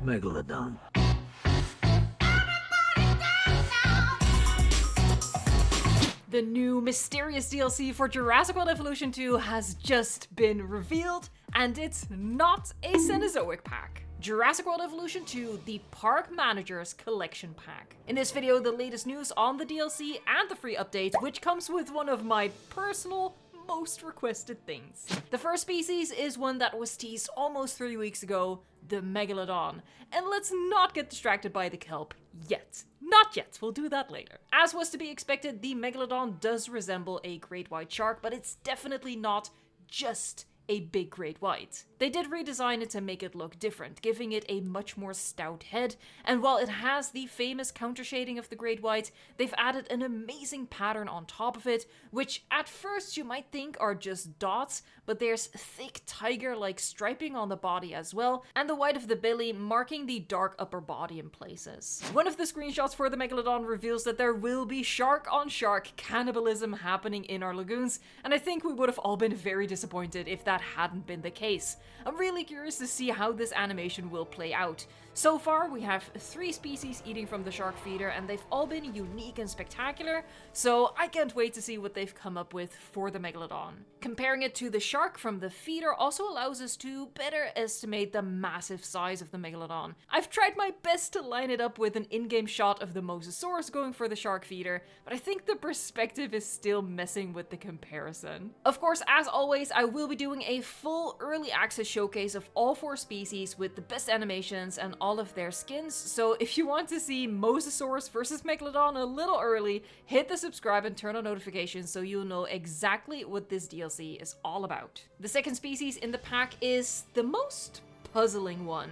Megalodon. The new mysterious DLC for Jurassic World Evolution 2 has just been revealed, and it's not a Cenozoic pack. Jurassic World Evolution 2, the Park Manager's Collection Pack. In this video, the latest news on the DLC and the free update, which comes with one of my personal most requested things. The first species is one that was teased almost 3 weeks ago, the Megalodon. And let's not get distracted by the kelp yet. Not yet, we'll do that later. As was to be expected, the Megalodon does resemble a great white shark, but it's definitely not just a big great white. They did redesign it to make it look different, giving it a much more stout head, and while it has the famous counter shading of the great white, they've added an amazing pattern on top of it, which at first you might think are just dots, but there's thick tiger-like striping on the body as well, and the white of the belly marking the dark upper body in places. One of the screenshots for the Megalodon reveals that there will be shark-on-shark cannibalism happening in our lagoons, and I think we would have all been very disappointed if that hadn't been the case. I'm really curious to see how this animation will play out. So far, we have 3 species eating from the shark feeder, and they've all been unique and spectacular, so I can't wait to see what they've come up with for the Megalodon. Comparing it to the shark from the feeder also allows us to better estimate the massive size of the Megalodon. I've tried my best to line it up with an in-game shot of the Mosasaurus going for the shark feeder, but I think the perspective is still messing with the comparison. Of course, as always, I will be doing a full early access showcase of all 4 species with the best animations and all of their skins, so if you want to see Mosasaurus versus Megalodon a little early, hit the subscribe and turn on notifications so you'll know exactly what this DLC is all about. The second species in the pack is the most puzzling one,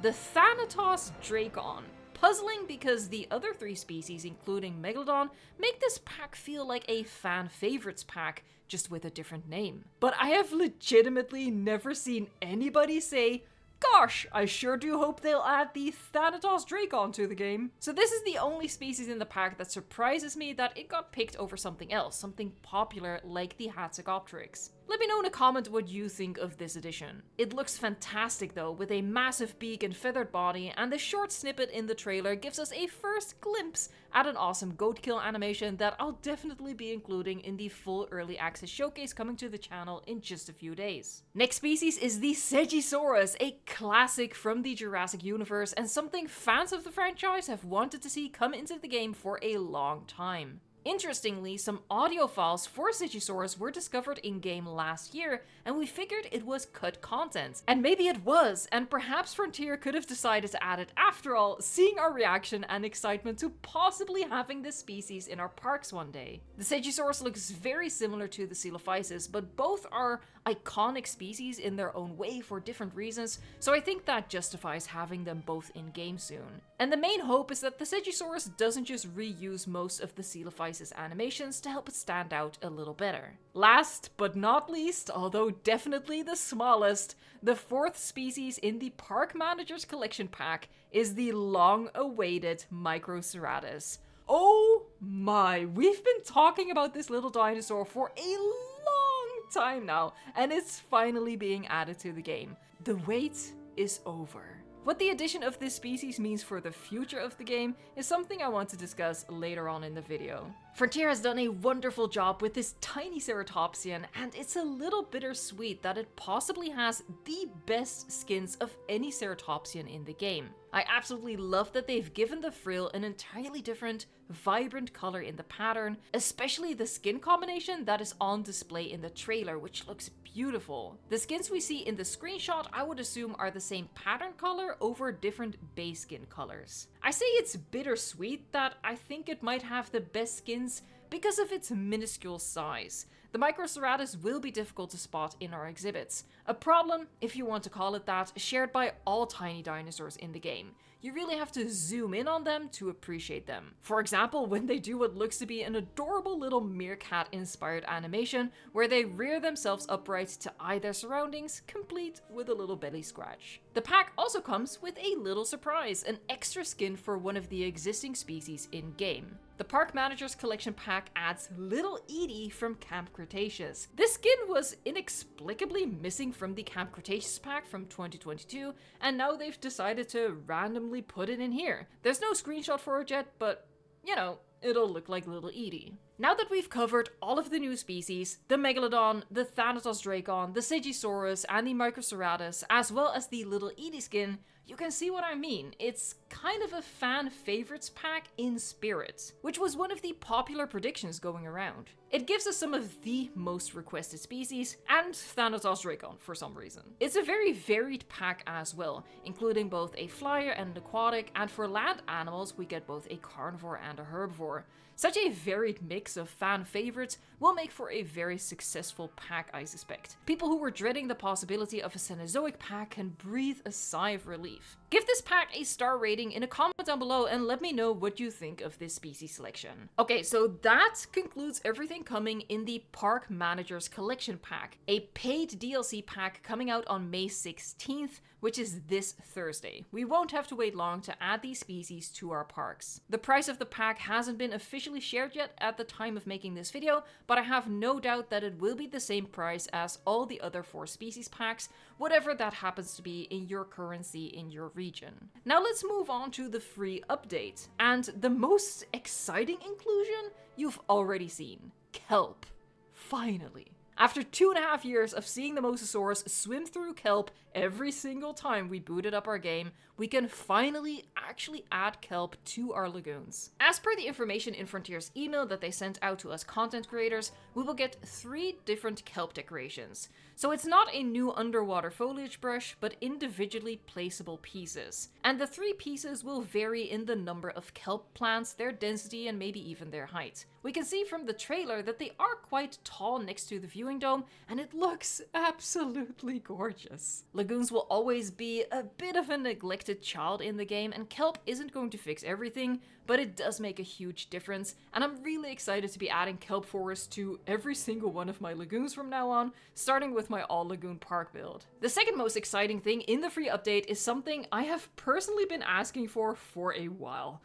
the Thanatos Dracon. Puzzling because the other 3 species, including Megalodon, make this pack feel like a fan favorites pack, just with a different name. But I have legitimately never seen anybody say, "Gosh, I sure do hope they'll add the Thanatos Dracon to the game." So this is the only species in the pack that surprises me that it got picked over something else, something popular like the Hatzegopteryx. Let me know in a comment what you think of this edition. It looks fantastic though, with a massive beak and feathered body, and the short snippet in the trailer gives us a first glimpse at an awesome goat kill animation that I'll definitely be including in the full early access showcase coming to the channel in just a few days. Next species is the Stegosaurus, a classic from the Jurassic universe and something fans of the franchise have wanted to see come into the game for a long time. Interestingly, some audio files for Stegosaurus were discovered in-game last year, and we figured it was cut content. And maybe it was, and perhaps Frontier could have decided to add it after all, seeing our reaction and excitement to possibly having this species in our parks one day. The Stegosaurus looks very similar to the Coelophysis, but both are iconic species in their own way for different reasons, so I think that justifies having them both in-game soon. And the main hope is that the Stegosaurus doesn't just reuse most of the Coelophysis animations to help it stand out a little better. Last but not least, although definitely the smallest, the 4th species in the Park Manager's Collection Pack is the long-awaited MICROCERATUS. Oh my, we've been talking about this little dinosaur for a long time now, and it's finally being added to the game. The wait is over. What the addition of this species means for the future of the game is something I want to discuss later on in the video. Frontier has done a wonderful job with this tiny ceratopsian, and it's a little bittersweet that it possibly has the best skins of any ceratopsian in the game. I absolutely love that they've given the frill an entirely different, vibrant color in the pattern, especially the skin combination that is on display in the trailer, which looks beautiful. The skins we see in the screenshot I would assume are the same pattern color over different base skin colors. I say it's bittersweet that I think it might have the best skins because of its minuscule size. The MICROCERATUS will be difficult to spot in our exhibits. A problem, if you want to call it that, shared by all tiny dinosaurs in the game. You really have to zoom in on them to appreciate them. For example, when they do what looks to be an adorable little meerkat-inspired animation where they rear themselves upright to eye their surroundings, complete with a little belly scratch. The pack also comes with a little surprise, an extra skin for one of the existing species in-game. The The Park Manager's Collection Pack adds Little Edie from Camp Cretaceous. This skin was inexplicably missing from the Camp Cretaceous pack from 2022, and now they've decided to randomly put it in here. There's no screenshot for it yet, but you know, it'll look like Little Edie. Now that we've covered all of the new species, the Megalodon, the Thanatos Dracon, the Sigisaurus, and the Microceratus, as well as the Little Edie skin, you can see what I mean. It's kind of a fan favorites pack in spirit, which was one of the popular predictions going around. It gives us some of the most requested species, and Thanatos Dracon for some reason. It's a very varied pack as well, including both a flyer and an aquatic, and for land animals we get both a carnivore and a herbivore. Such a varied mix of fan favorites will make for a very successful pack, I suspect. People who were dreading the possibility of a Cenozoic pack can breathe a sigh of relief. Give this pack a star rating in a comment down below and let me know what you think of this species selection. Okay, so that concludes everything coming in the Park Manager's Collection Pack, a paid DLC pack coming out on May 16th, which is this Thursday. We won't have to wait long to add these species to our parks. The price of the pack hasn't been officially shared yet at the time of making this video, but I have no doubt that it will be the same price as all the other 4 species packs, whatever that happens to be in your currency in your region. Now let's move on to the free update, and the most exciting inclusion you've already seen. Kelp. Finally. After 2.5 years of seeing the Mosasaurus swim through kelp every single time we booted up our game, we can finally actually add kelp to our lagoons. As per the information in Frontier's email that they sent out to us content creators, we will get 3 different kelp decorations. So it's not a new underwater foliage brush, but individually placeable pieces. And the 3 pieces will vary in the number of kelp plants, their density, and maybe even their height. We can see from the trailer that they are quite tall next to the viewing dome, and it looks absolutely gorgeous. Lagoons will always be a bit of a neglected child in the game, and kelp isn't going to fix everything, but it does make a huge difference, and I'm really excited to be adding kelp forest to every single one of my lagoons from now on, starting with my all lagoon park build. The second most exciting thing in the free update is something I have personally been asking for a while.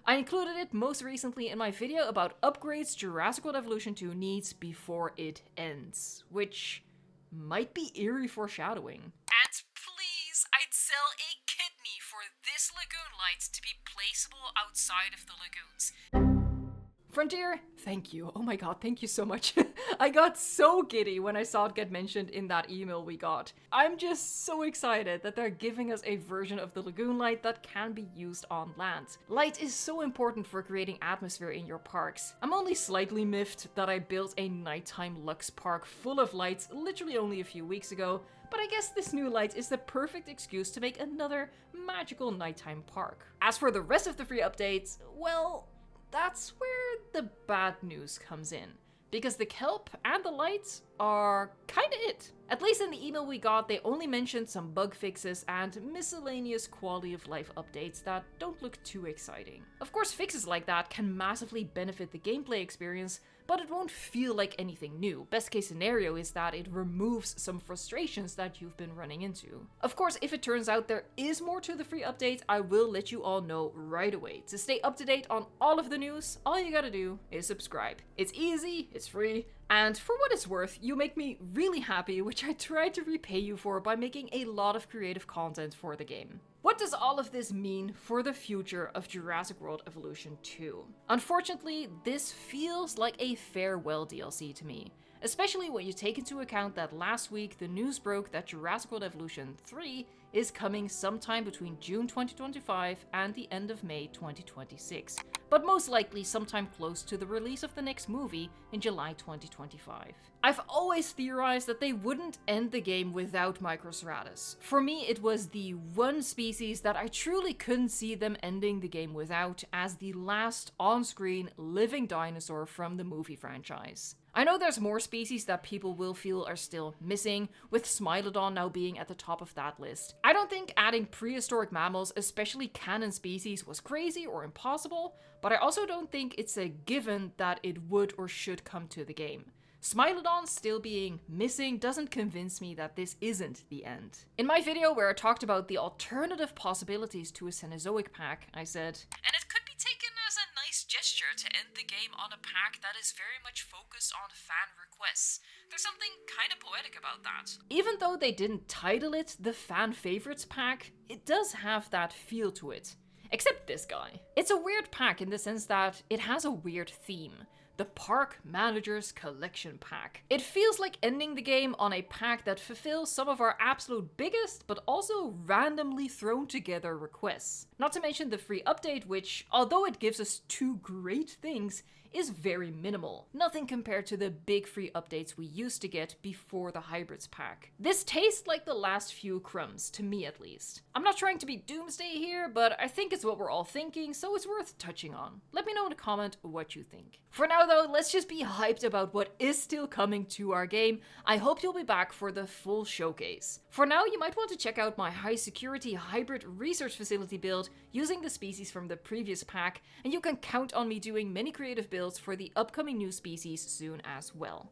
I included it most recently in my video about upgrades Jurassic World Evolution 2 needs before it ends, which might be eerie foreshadowing. And please, I'd sell a kidney for this lagoon light to be placeable outside of the lagoons. Frontier, thank you. Oh my god, thank you so much. I got so giddy when I saw it get mentioned in that email we got. I'm just so excited that they're giving us a version of the lagoon light that can be used on land. Light is so important for creating atmosphere in your parks. I'm only slightly miffed that I built a nighttime Lux park full of lights literally only a few weeks ago, but I guess this new light is the perfect excuse to make another magical nighttime park. As for the rest of the free updates, well, that's where the bad news comes in, because the kelp and the lights are kinda it. At least in the email we got, they only mentioned some bug fixes and miscellaneous quality of life updates that don't look too exciting. Of course, fixes like that can massively benefit the gameplay experience, but it won't feel like anything new. Best case scenario is that it removes some frustrations that you've been running into. Of course, if it turns out there is more to the free update, I will let you all know right away. To stay up to date on all of the news, all you gotta do is subscribe. It's easy, it's free, and for what it's worth, you make me really happy, which I try to repay you for by making a lot of creative content for the game. What does all of this mean for the future of Jurassic World Evolution 2? Unfortunately, this feels like a farewell DLC to me, especially when you take into account that last week the news broke that Jurassic World Evolution 3 is coming sometime between June 2025 and the end of May 2026, but most likely sometime close to the release of the next movie in July 2025. I've always theorized that they wouldn't end the game without Microceratus. For me, it was the one species that I truly couldn't see them ending the game without as the last on-screen living dinosaur from the movie franchise. I know there's more species that people will feel are still missing, with Smilodon now being at the top of that list. I don't think adding prehistoric mammals, especially canon species, was crazy or impossible, but I also don't think it's a given that it would or should come to the game. Smilodon still being missing doesn't convince me that this isn't the end. In my video where I talked about the alternative possibilities to a Cenozoic pack, I said, and it could be taken as a nice gesture to end the game on a pack that is very much focused on fan requests. There's something kind of poetic about that. Even though they didn't title it the Fan Favorites pack, it does have that feel to it. Except this guy. It's a weird pack in the sense that it has a weird theme. The Park Manager's Collection Pack. It feels like ending the game on a pack that fulfills some of our absolute biggest, but also randomly thrown together requests. Not to mention the free update, which, although it gives us 2 great things, is very minimal. Nothing compared to the big free updates we used to get before the Hybrids pack. This tastes like the last few crumbs, to me at least. I'm not trying to be doomsday here, but I think it's what we're all thinking, so it's worth touching on. Let me know in a comment what you think. For now though, let's just be hyped about what is still coming to our game. I hope you'll be back for the full showcase. For now, you might want to check out my high security hybrid research facility build using the species from the previous pack, and you can count on me doing many creative builds for the upcoming new species soon as well.